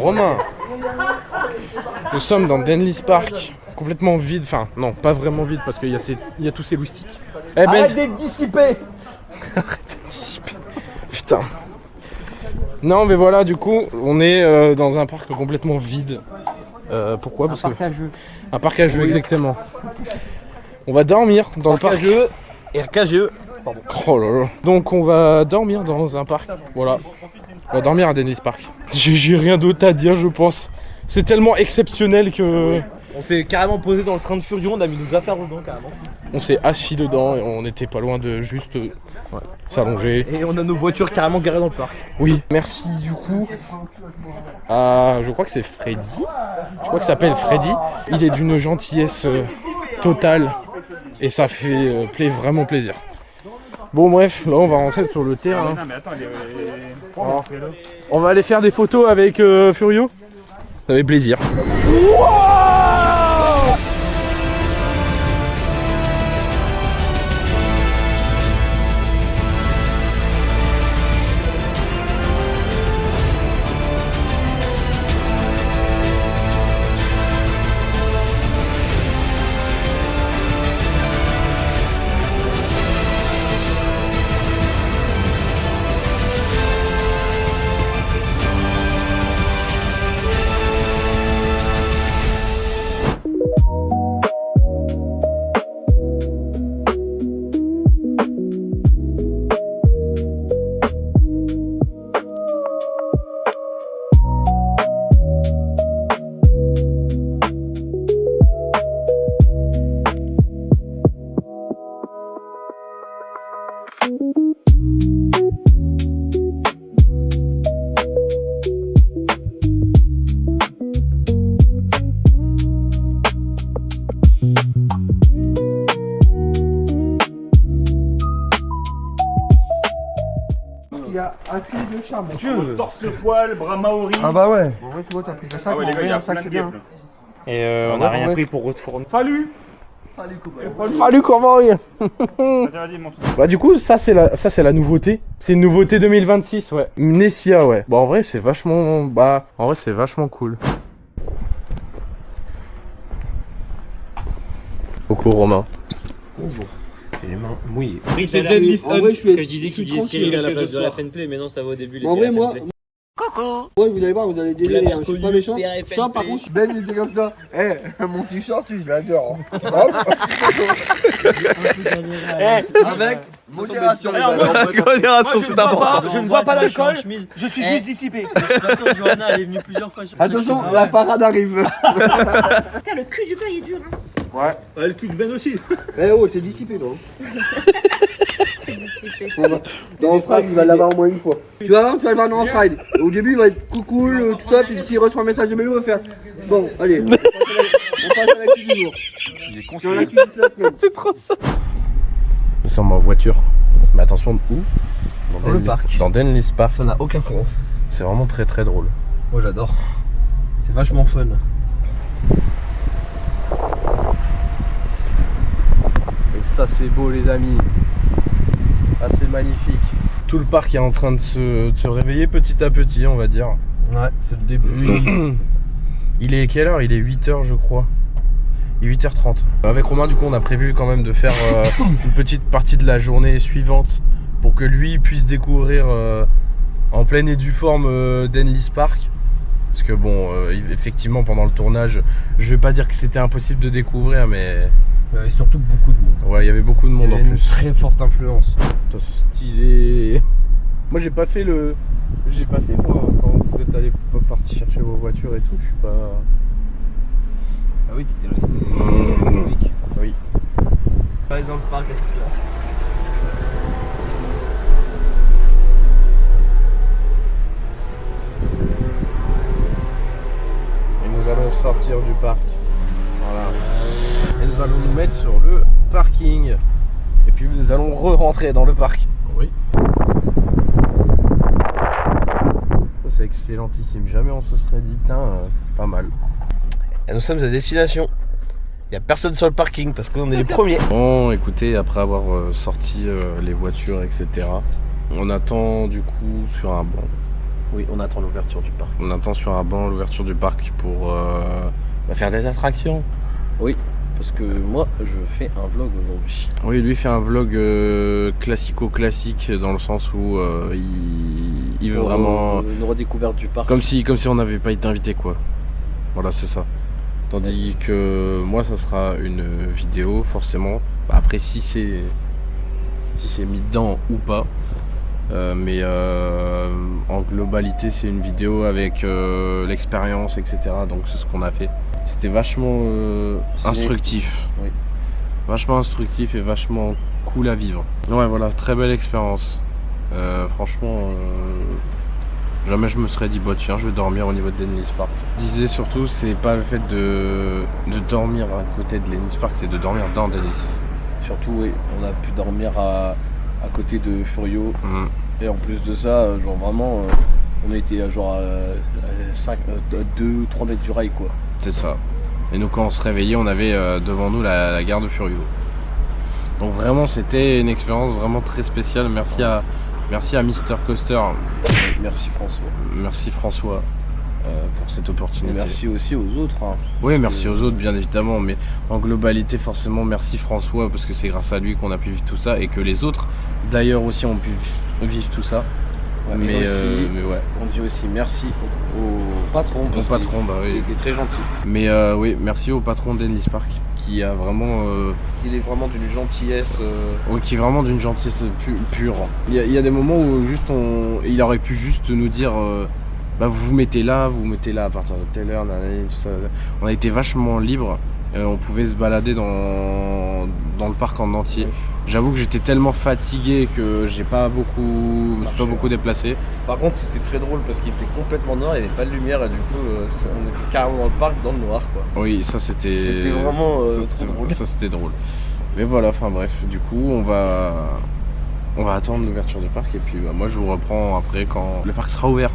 Romain. Nous sommes dans Denlis Park, complètement vide, enfin non, pas vraiment vide parce qu'il y a tous ces loustiques. Eh ben, arrête d'être dissipé. Arrête d'être dissipé. Putain. Non mais voilà, du coup, on est dans un parc complètement vide. Pourquoi? Parce un parc à jeux. Un parc à jeux, oui. Exactement. On va dormir dans le parc. À jeux et RKGE. Pardon. Oh là là. Donc on va dormir dans un parc. Voilà. On va dormir à Denlis Park. J'ai rien d'autre à dire, je pense. C'est tellement exceptionnel que... On s'est carrément posé dans le train de Furion, on a mis nos affaires dedans carrément. On s'est assis dedans et on était pas loin de juste s'allonger. Et on a nos voitures carrément garées dans le parc. Oui, merci du coup à... Je crois que c'est Freddy. Je crois qu'il s'appelle Freddy. Il est d'une gentillesse totale et ça fait vraiment plaisir. Bon bref, là on va rentrer sur le terrain. On va aller faire des photos avec Furio. Ça fait plaisir. Il y a assez de charme. Torse-poil, bras maori. Ah bah ouais. En vrai, tu vois, t'as pris le sac. Ah ouais, les gars, il y a un sac, plein c'est de bien. guêpes. Et on a rien pris pour retourner. Fallu. Salut, comment il Bah du coup ça c'est la nouveauté. C'est une nouveauté 2026, ouais. Nessia, ouais. Bah en vrai c'est vachement cool. Coucou Romain. Bonjour. J'ai les mains mouillées. Oui, c'est Dennis En vrai, je suis. que je disais qu'il disait Cyril à la place de la Play, mais non, ça va au début. En vrai, moi. Coucou. Ouais, vous allez voir, vous allez délirer. l'avez Je suis pas reconnu, méchant. c'est Ça, par contre, Ben il était comme ça. Mon t-shirt, je l'adore. Avec modération. Modération, c'est important. Je ne bois pas d'alcool, je suis juste dissipé. De toute façon, Johanna, elle est venue plusieurs fois sur Attention, la parade arrive. Putain, le cul du plat il est dur. Hein. Ouais, le cul de Ben aussi. Eh oh, t'es dissipé, toi. C'est dissipé. Dans Fride, il va l'avoir au moins une fois. Tu vas voir, tu vas le voir dans Fride. Au début, il va être cool, tout ça, puis s'il reçoit un message de Mélo, il va faire bon, allez, on passe à la cul du jour. Il est C'est la cul de la semaine. C'est trop ça. Nous sommes en voiture. Mais attention, où? Dans le parc. Dans Denlis Park. Ça n'a aucun sens. C'est vraiment très très drôle. Moi j'adore. C'est vachement fun. Et ça c'est beau les amis. Ah c'est magnifique. Tout le parc est en train de se réveiller petit à petit on va dire. Ouais, c'est le début. Il est quelle heure? Il est 8h je crois. Il est 8h30. Avec Romain du coup on a prévu quand même de faire une petite partie de la journée suivante pour que lui puisse découvrir en pleine et due forme Denlis Park. Parce que bon, effectivement pendant le tournage, je vais pas dire que c'était impossible de découvrir mais... Il y avait surtout beaucoup de monde. Ouais, il y avait beaucoup de monde en Il y avait une plus. très forte influence. Putain, c'est stylé. Moi j'ai pas fait moi quand vous êtes allé partir chercher vos voitures et tout, je suis pas... Ah oui, t'étais resté héroïque. Oui. Pas dans le parc à tout ça. Et nous allons sortir du parc. Voilà. Et nous allons nous mettre sur le parking. Et puis nous allons re-rentrer dans le parc. Oui. Ça c'est excellentissime. Jamais on se serait dit, putain, pas mal. Et nous sommes à destination. Il n'y a personne sur le parking parce qu'on est les premiers. Bon, écoutez, après avoir sorti les voitures, etc., on attend du coup sur un banc. Oui, on attend l'ouverture du parc. On attend sur un banc l'ouverture du parc pour faire des attractions. Oui, parce que moi, je fais un vlog aujourd'hui. Oui, lui fait un vlog classico-classique dans le sens où il veut vraiment... Une redécouverte du parc. Comme si on n'avait pas été invité, quoi. Voilà, c'est ça. Tandis que moi, ça sera une vidéo, forcément. Après, si c'est mis dedans ou pas. Mais en globalité, c'est une vidéo avec l'expérience, etc. Donc, c'est ce qu'on a fait. C'était vachement instructif. Oui. Vachement instructif et vachement cool à vivre. Ouais, voilà, très belle expérience. Franchement, jamais je me serais dit, bah tiens, je vais dormir au niveau de Dennis Park. Je disais surtout, c'est pas le fait de dormir à côté de Dennis Park, c'est de dormir dans Dennis. Surtout, oui, on a pu dormir à côté de Furio. Et en plus de ça, genre vraiment, on était à genre à 2-3 mètres du rail, quoi. C'est ça. Et nous, quand on se réveillait, on avait devant nous la gare de Furio. Donc vraiment, c'était une expérience vraiment très spéciale. Merci à Mr Coaster. Merci François. Merci François pour cette opportunité. Et merci aussi aux autres. Hein. Oui, merci aux autres, bien évidemment. Mais en globalité, forcément, merci François, parce que c'est grâce à lui qu'on a pu vivre tout ça. Et que les autres, d'ailleurs, aussi ont pu vivre tout ça. Ouais, mais ouais. On dit aussi merci au patron. Au patron, bah oui. Il était très gentil. Mais oui, merci au patron d'Enlis Park qui a vraiment. Il est vraiment d'une gentillesse. Oui, qui est vraiment d'une gentillesse pure. Il y a des moments où juste il aurait pu juste nous dire bah vous vous mettez là à partir de telle heure, tout ça. On a été vachement libre. On pouvait se balader dans le parc en entier. J'avoue que j'étais tellement fatigué que je me suis pas beaucoup déplacé. Par contre, c'était très drôle parce qu'il faisait complètement noir, il n'y avait pas de lumière et du coup, on était carrément dans le parc dans le noir, quoi. Oui, ça c'était. C'était vraiment trop drôle. Ça c'était drôle. Mais voilà, enfin bref, du coup, on va attendre l'ouverture du parc et puis moi je vous reprends après quand le parc sera ouvert.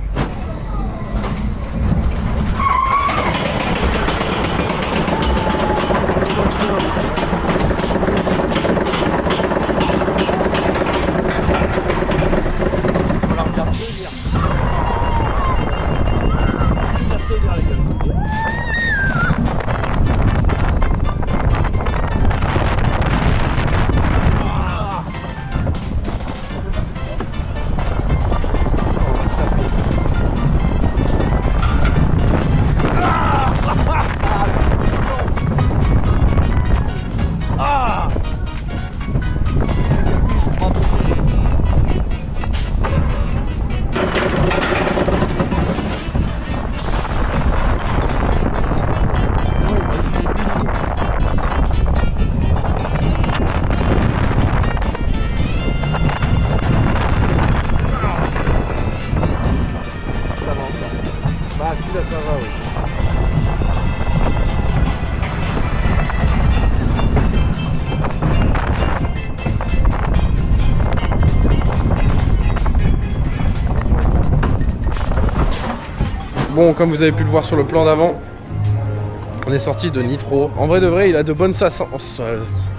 Bon, comme vous avez pu le voir sur le plan d'avant, on est sorti de Nitro. En vrai de vrai, il a de bonnes sensations.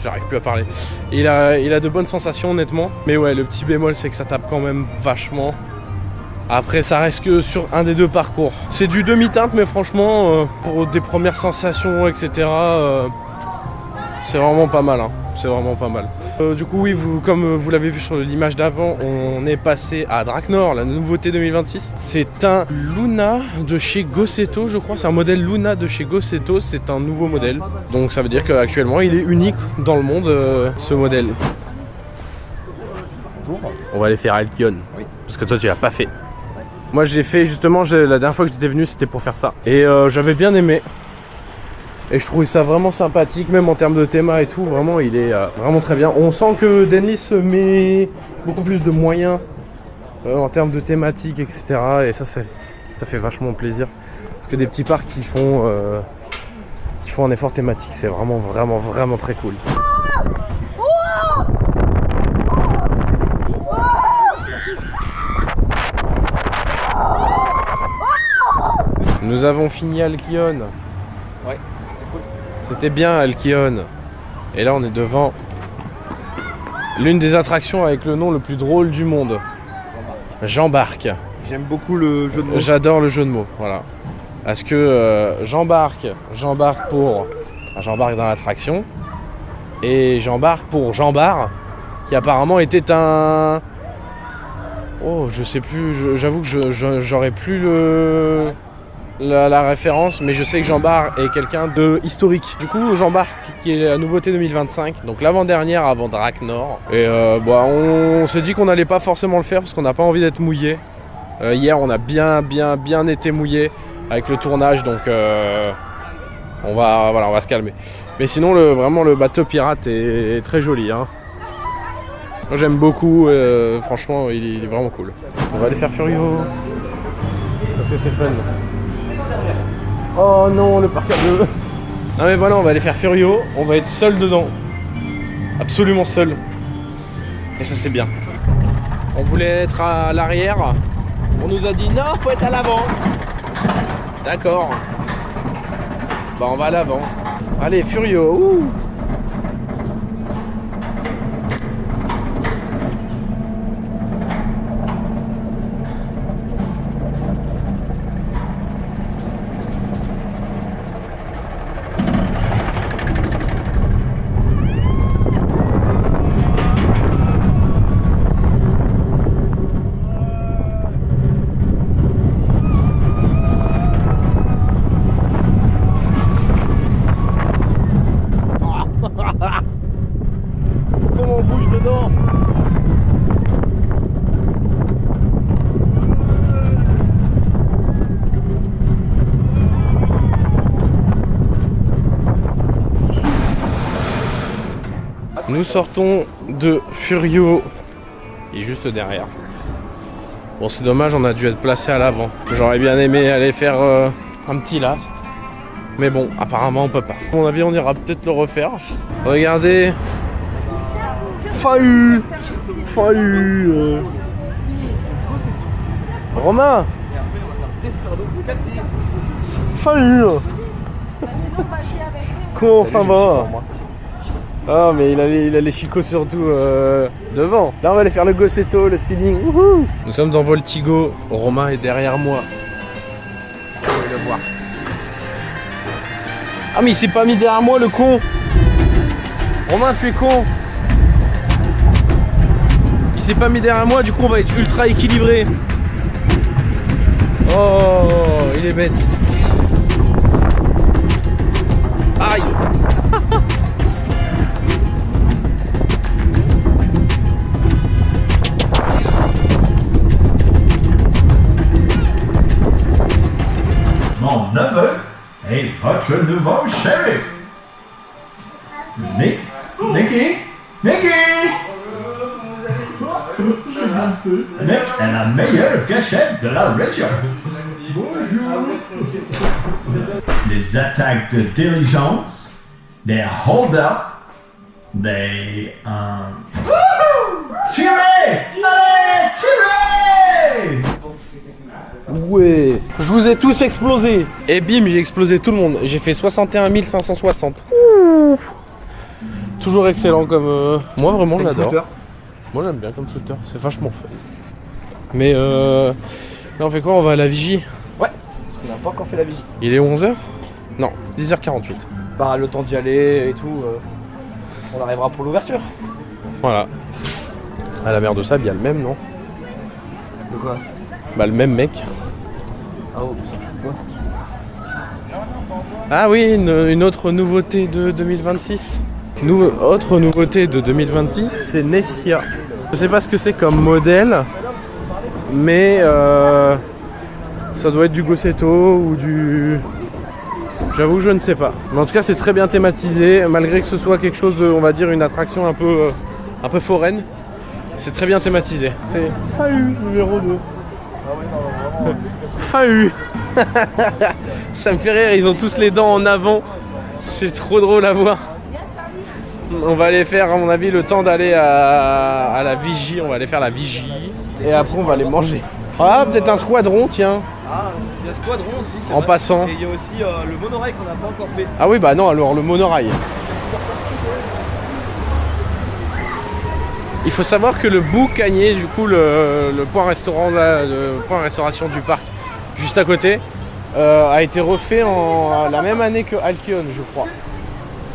J'arrive plus à parler. Il a de bonnes sensations, honnêtement. Mais ouais, le petit bémol, c'est que ça tape quand même vachement. Après, ça reste que sur un des deux parcours. C'est du demi-teinte, mais franchement, pour des premières sensations, etc., c'est vraiment pas mal. Hein. C'est vraiment pas mal. Du coup, oui, comme vous l'avez vu sur l'image d'avant, on est passé à Draknor, la nouveauté 2026. C'est un Luna de chez Gosseto, je crois. C'est un modèle Luna de chez Gosseto. C'est un nouveau modèle. Donc ça veut dire qu'actuellement, il est unique dans le monde, ce modèle. Bonjour. On va aller faire Alkion. Oui. Parce que toi, tu l'as pas fait. Moi, je l'ai fait justement, la dernière fois que j'étais venu, c'était pour faire ça. Et j'avais bien aimé. Et je trouvais ça vraiment sympathique, même en termes de théma et tout, vraiment il est vraiment très bien. On sent que Denlis met beaucoup plus de moyens en termes de thématiques, etc. Et ça fait vachement plaisir. Parce que des petits parcs qui font un effort thématique, c'est vraiment très cool. Nous avons fini Alkion. Ouais. C'était bien Alkion. Et là on est devant l'une des attractions avec le nom le plus drôle du monde. J'embarque. J'aime beaucoup le jeu de mots. J'adore le jeu de mots, voilà. Parce que j'embarque dans l'attraction et j'embarque pour Jean-Bar, qui apparemment était un... Oh, je sais plus, j'avoue que j'aurais plus la référence, mais je sais que Jean-Bar est quelqu'un de historique. Du coup, Jean-Bar qui est la nouveauté 2025, donc l'avant-dernière avant Draknor. Et on s'est dit qu'on n'allait pas forcément le faire parce qu'on n'a pas envie d'être mouillé. Hier, on a bien été mouillé avec le tournage, donc on va se calmer. Mais sinon, vraiment, le bateau pirate est très joli. Hein. Moi, j'aime beaucoup, franchement, il est vraiment cool. On va aller faire Furio, parce que c'est fun. Oh non, le parc à bleu. Non mais voilà, on va aller faire Furio, on va être seul dedans. Absolument seul. Et ça c'est bien. On voulait être à l'arrière. On nous a dit non, faut être à l'avant. D'accord. Bah on va à l'avant. Allez, Furio. Ouh. Comment on bouge dedans? Nous sortons de Furio. Il est juste derrière. Bon, c'est dommage, on a dû être placé à l'avant. J'aurais bien aimé aller faire un petit last. Mais bon, apparemment on peut pas. À mon avis, on ira peut-être le refaire. Regardez. Fahu. Romain. Fahu. Comment ça va? Ah mais il a les chicots surtout devant. Là on va aller faire le Gosseto, le speeding. Wouhou. Nous sommes dans Voltigo. Romain est derrière moi. Vous pouvez le voir. Ah mais il s'est pas mis derrière moi le con. Romain tu es con. Il s'est pas mis derrière moi, du coup on va être ultra équilibré. Oh il est bête. Aïe. Mon neveu est votre nouveau shérif. Nicky. Nick est la meilleure gâchette de la région. Bonjour. Des attaques de diligence, des hold-up, des... Tirez! Allez, tirez! Ouais, je vous ai tous explosé. Et bim, j'ai explosé tout le monde. J'ai fait 61 560. Ouh. Toujours excellent comme... Moi vraiment j'adore. Moi j'aime bien comme shooter, c'est vachement fun. Mais là on fait quoi? On va à la vigie? Ouais, parce qu'on n'a pas encore fait la vigie. Il est 11h? Non, 10h48. Bah le temps d'y aller et tout, on arrivera pour l'ouverture. Voilà. À la mer de Sable, il y a le même, non? De quoi? Bah le même mec. Ah oh, ça je sais pas. Ah oui, une autre nouveauté de 2026. Autre nouveauté de 2026, c'est Nessia. Je sais pas ce que c'est comme modèle, mais ça doit être du Gosseto ou du... J'avoue que je ne sais pas. Mais en tout cas, c'est très bien thématisé, malgré que ce soit quelque chose, on va dire, une attraction un peu foraine. C'est très bien thématisé. C'est Fahu numéro 2. Fahu. Ça me fait rire, ils ont tous les dents en avant. C'est trop drôle à voir. On va aller faire, à mon avis, le temps d'aller à la vigie. On va aller faire la vigie. Et après, on va aller manger. Ah, peut-être un squadron, tiens. Ah, il y a squadron aussi, c'est en vrai. Passant. Et il y a aussi le monorail qu'on n'a pas encore fait. Ah oui, bah non, alors le monorail. Il faut savoir que le Boucanier, du coup le point restaurant là, le point restauration du parc juste à côté, a été refait la même année que Alkion, je crois.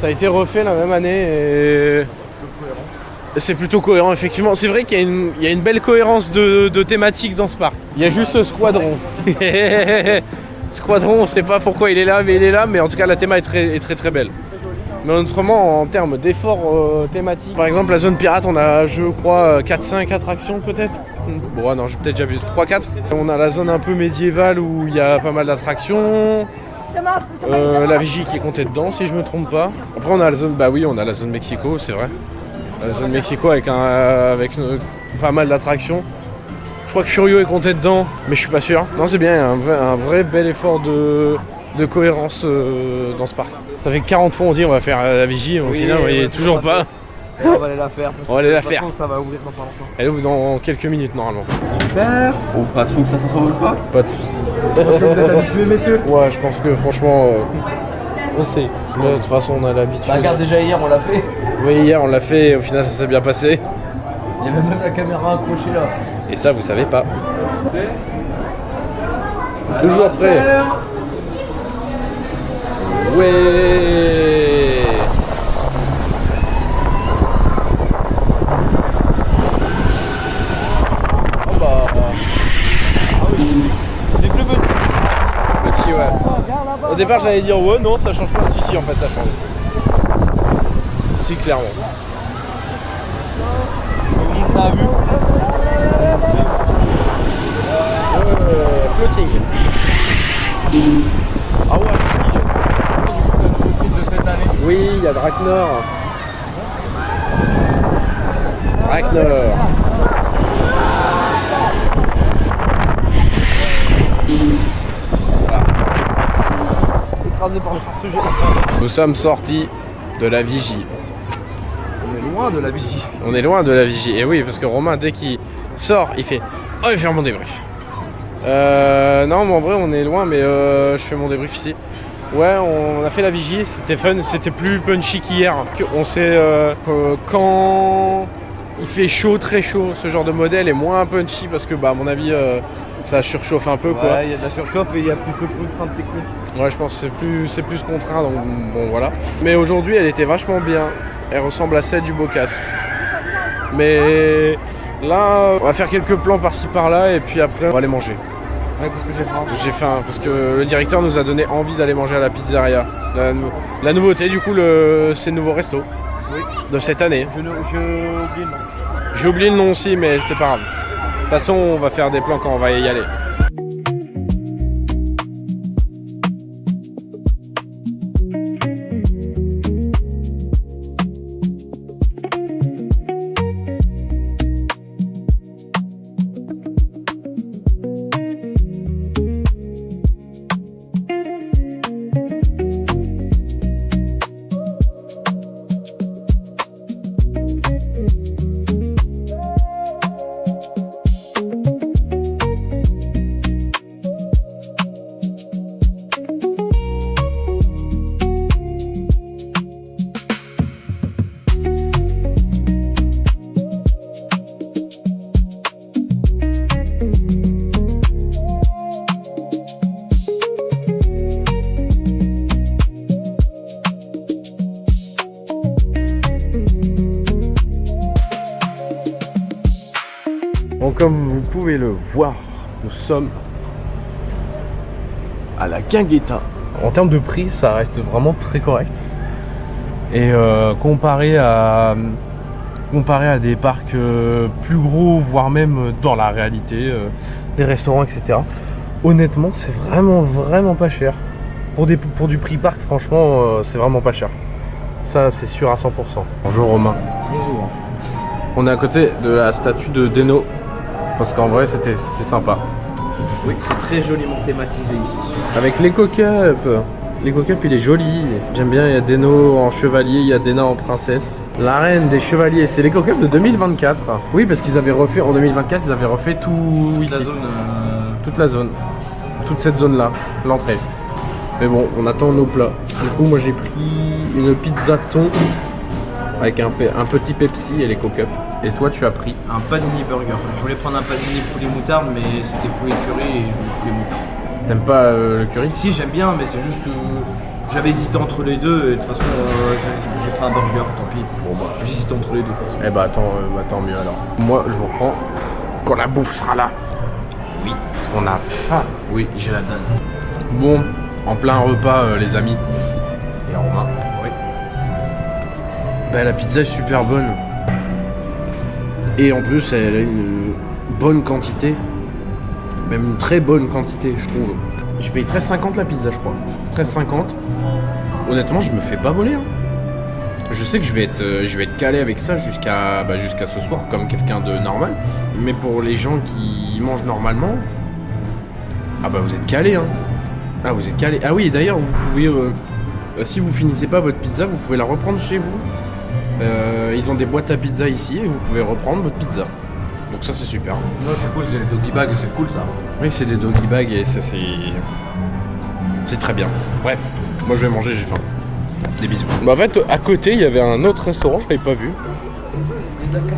Ça a été refait la même année et c'est plutôt cohérent effectivement. C'est vrai qu'il y a une belle cohérence de thématique dans ce parc. Il y a juste Squadron. Squadron, on sait pas pourquoi il est là, mais il est là. Mais en tout cas, la théma est très belle. Mais autrement, en termes d'efforts thématiques, par exemple, la zone pirate, on a, je crois, 4-5 attractions peut-être. Bon, non, j'ai peut-être déjà vu 3-4. On a la zone un peu médiévale où il y a pas mal d'attractions. La vigie qui est comptée dedans, si je me trompe pas. Après, on a la zone, bah oui, on a la zone Mexico, c'est vrai. La zone Mexico avec pas mal d'attractions. Je crois que Furio est compté dedans, mais je suis pas sûr. Non, c'est bien, il y a un vrai bel effort de cohérence dans ce parc. Ça fait 40 fois on dit on va faire la vigie, au final on y est toujours pas. On va aller la faire. On va aller la faire. Ça va ouvrir dans pas longtemps. Elle ouvre dans quelques minutes normalement. Super. On fera attention que ça s'ouvre pas. Pas de soucis. Est-ce que vous êtes habitués, messieurs? Ouais, je pense que franchement, on sait. De toute façon, on a l'habitude. Bah, regarde, déjà hier on l'a fait. Oui, hier on l'a fait et au final ça s'est bien passé. Il y avait même la caméra accrochée là. Et ça, vous savez pas. Toujours prêt. Ouais. Oh bah. Ah oui. C'est plus petit. Petit, ouais. Au départ, j'allais dire ouais, non, ça change pas. Si, en fait, ça change. Si, clairement. On a vu. Floating. Ah ouais. Oui, il y a Draknor. Voilà. Écrasé par le farce-jet. Nous sommes sortis de la vigie. On est loin de la vigie. On est loin de la vigie. Et oui, parce que Romain, dès qu'il sort, il fait « Oh, il va faire mon débrief ». Non, mais en vrai, on est loin, mais je fais mon débrief ici. Ouais, on a fait la vigie, c'était fun, c'était plus punchy qu'hier. On sait que quand il fait chaud, très chaud, ce genre de modèle est moins punchy parce que, bah, à mon avis, ça surchauffe un peu, quoi. Ouais, il y a de la surchauffe et il y a plus de contraintes techniques. Ouais, je pense que c'est plus contraint, donc bon, voilà. Mais aujourd'hui, elle était vachement bien. Elle ressemble à celle du Bocas. Mais là, on va faire quelques plans par-ci par-là et puis après, on va aller manger. Ouais, parce que j'ai faim. J'ai faim, parce que le directeur nous a donné envie d'aller manger à la pizzeria. La nouveauté, du coup, c'est le nouveau resto de cette année. J'ai oublié le nom. J'ai oublié le nom aussi, mais c'est pas grave. De toute façon, on va faire des plans quand on va y aller. Comme vous pouvez le voir, nous sommes à la Guingueta. En termes de prix, ça reste vraiment très correct. Et comparé à des parcs plus gros, voire même dans la réalité, les restaurants, etc. Honnêtement, c'est vraiment pas cher. Pour du prix parc, franchement, c'est vraiment pas cher. Ça, c'est sûr à 100%. Bonjour Romain. Bonjour. On est à côté de la statue de Deno. Parce qu'en vrai, c'est sympa. Oui, c'est très joliment thématisé ici. Avec l'Eco-Cup. L'Eco-Cup, il est joli. J'aime bien, il y a Deno en chevalier, il y a Dena en princesse. La reine des chevaliers, c'est l'Eco-Cup de 2024. Oui, parce qu'ils avaient refait, en 2024, ils avaient refait tout ici. Toute la zone. Toute cette zone-là, l'entrée. Mais bon, on attend nos plats. Du coup, moi j'ai pris une pizza thon avec un petit Pepsi et l'Eco-Cup. Et toi, tu as pris Un panini burger. Je voulais prendre un panini poulet moutarde, mais c'était poulet curry et je voulais poulet moutarde. T'aimes pas le curry? Si, j'aime bien, mais c'est juste que j'avais hésité entre les deux et de toute façon, j'ai pris un burger, tant pis. Bon bah. J'hésite entre les deux de toute façon. Eh bah tant mieux alors. Moi, je vous reprends quand la bouffe sera là. Oui. Parce qu'on a faim. Oui, j'ai la dalle. Bon, en plein repas, les amis. Et Romain. Oui. Bah, la pizza est super bonne. Et en plus, elle a une bonne quantité. Même une très bonne quantité, je trouve. J'ai payé 13,50 la pizza, je crois. 13,50. Honnêtement, je me fais pas voler. Hein. Je sais que je vais être calé avec ça jusqu'à ce soir, comme quelqu'un de normal. Mais pour les gens qui mangent normalement, ah bah vous êtes calés. Hein. Ah, vous êtes calés. Ah oui, d'ailleurs, vous pouvez, si vous finissez pas votre pizza, vous pouvez la reprendre chez vous. Ils ont des boîtes à pizza ici et vous pouvez reprendre votre pizza. Donc ça c'est super. Non, c'est cool, c'est les doggy bags, c'est cool ça. Oui, c'est des doggy bags et ça c'est très bien. Bref, moi je vais manger, j'ai faim. Des bisous. Bah en fait, à côté, il y avait un autre restaurant, je l'avais pas vu.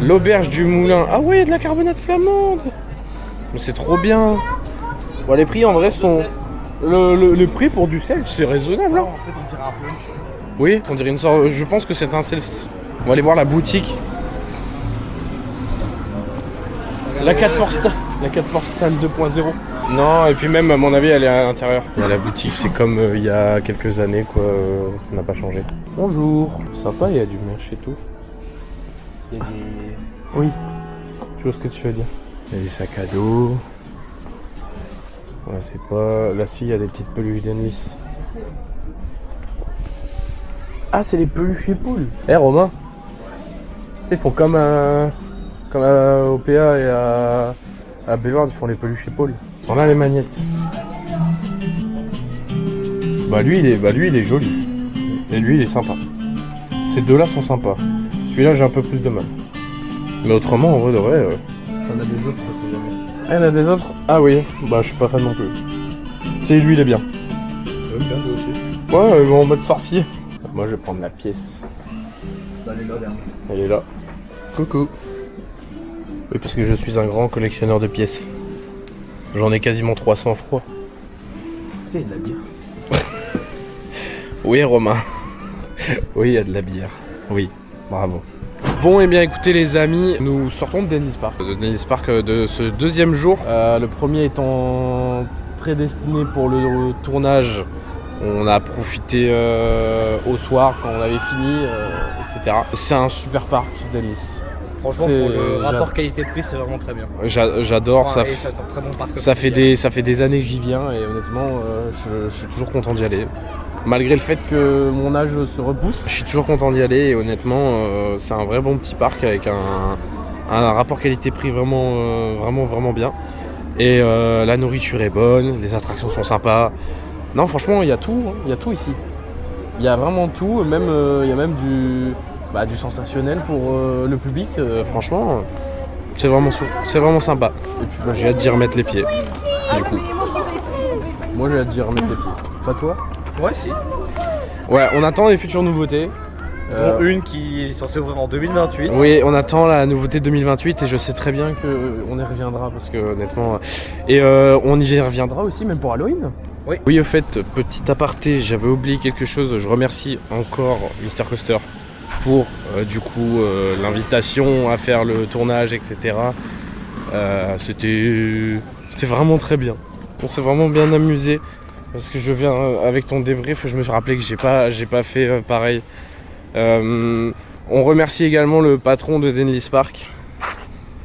L'auberge du Moulin. Ah ouais, il y a de la carbonate flamande. Mais c'est trop bien. Bon, les prix en vrai sont... Le prix pour du self, c'est raisonnable. Hein. En fait, on dirait un plunge. Oui, on dirait une sorte... Je pense que c'est un self... On va aller voir la boutique. La 4 postale 2.0. Non, et puis même à mon avis elle est à l'intérieur. La boutique c'est comme il y a quelques années quoi, ça n'a pas changé. Bonjour, sympa, il y a du merch et tout. Il y a des... Oui, je vois ce que tu veux dire. Il y a des sacs à dos. Ouais, c'est pas... Là si, il y a des petites peluches d'Ennis. Ah, c'est les peluches épaules. Eh Romain, ils font comme au PA et à Bellward, ils font les peluches épaules. On a les magnettes. Bah lui il est joli. Et lui il est sympa. Ces deux là sont sympas. Celui-là j'ai un peu plus de mal. Mais autrement en vrai de vrai. T'en as des autres, ça c'est jamais. Ah, il y en a des autres? Ah oui, bah je suis pas fan non plus. C'est lui il est bien. Bien toi aussi. Ouais, en mode sorcier. Moi je vais prendre la pièce. Bah, elle est là derrière. Elle est là. Coucou. Oui, parce que je suis un grand collectionneur de pièces. J'en ai quasiment 300, je crois. Putain, il y a de la bière. Oui, Romain. Oui, il y a de la bière. Oui, bravo. Bon, et bien écoutez les amis, nous sortons de Dennis Park. De Dennis Park de ce deuxième jour. Le premier étant prédestiné pour le tournage. On a profité au soir quand on avait fini, etc. C'est un super parc, Dennis. Franchement, pour le rapport qualité-prix, c'est vraiment très bien. J'adore, Ouais, ça, et c'est un très bon parc. ça fait des années que j'y viens et honnêtement, je suis toujours content d'y aller. Malgré le fait que mon âge se repousse, je suis toujours content d'y aller et honnêtement, c'est un vrai bon petit parc avec un rapport qualité-prix vraiment bien. Et la nourriture est bonne, les attractions sont sympas. Non, franchement, il y a tout, hein, il y a tout ici. Il y a vraiment tout, même il y a même du sensationnel pour le public. Franchement, c'est vraiment sympa. Et puis bah, j'ai hâte d'y remettre les pieds. Du coup, moi j'ai hâte d'y remettre les pieds. Pas toi? Ouais, si. Ouais, on attend les futures nouveautés. Dont une qui est censée ouvrir en 2028. Oui, on attend la nouveauté 2028 et je sais très bien qu'on y reviendra parce que honnêtement... Et on y reviendra aussi même pour Halloween. Oui. Oui, au fait, petit aparté, j'avais oublié quelque chose. Je remercie encore Mr Coaster pour du coup l'invitation à faire le tournage, etc. C'était vraiment très bien. On s'est vraiment bien amusé. Parce que je viens avec ton débrief, je me suis rappelé que j'ai pas fait pareil. On remercie également le patron de Denlis Park,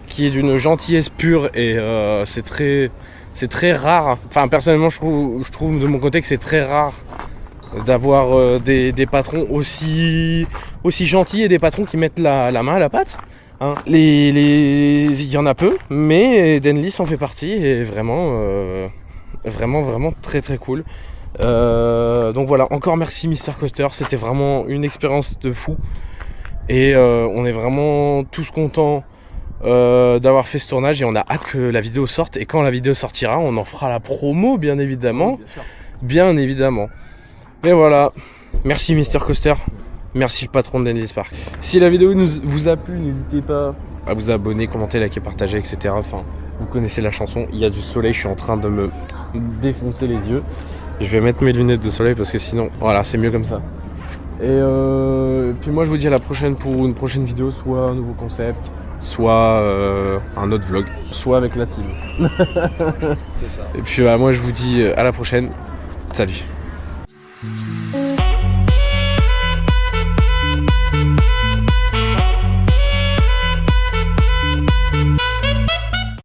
qui est d'une gentillesse pure et c'est très rare. Enfin personnellement je trouve de mon côté que c'est très rare d'avoir des patrons aussi gentils et des patrons qui mettent la main à la pâte. Hein. Il y en a peu, mais Denlis en fait partie et vraiment très très cool. Donc voilà, encore merci Mr Coaster, c'était vraiment une expérience de fou et on est vraiment tous contents d'avoir fait ce tournage et on a hâte que la vidéo sorte et quand la vidéo sortira on en fera la promo bien évidemment. Bien évidemment. Et voilà, merci Mr Coaster, merci le patron de Denlis Park. Si la vidéo vous a plu, n'hésitez pas à vous abonner, commenter, liker, partager, etc. Enfin, vous connaissez la chanson. Il y a du soleil, je suis en train de me défoncer les yeux. Je vais mettre mes lunettes de soleil parce que sinon, voilà, c'est mieux comme ça. Et puis moi je vous dis à la prochaine pour une prochaine vidéo, soit un nouveau concept, soit un autre vlog, soit avec la team. C'est ça. Et puis moi je vous dis à la prochaine. Salut.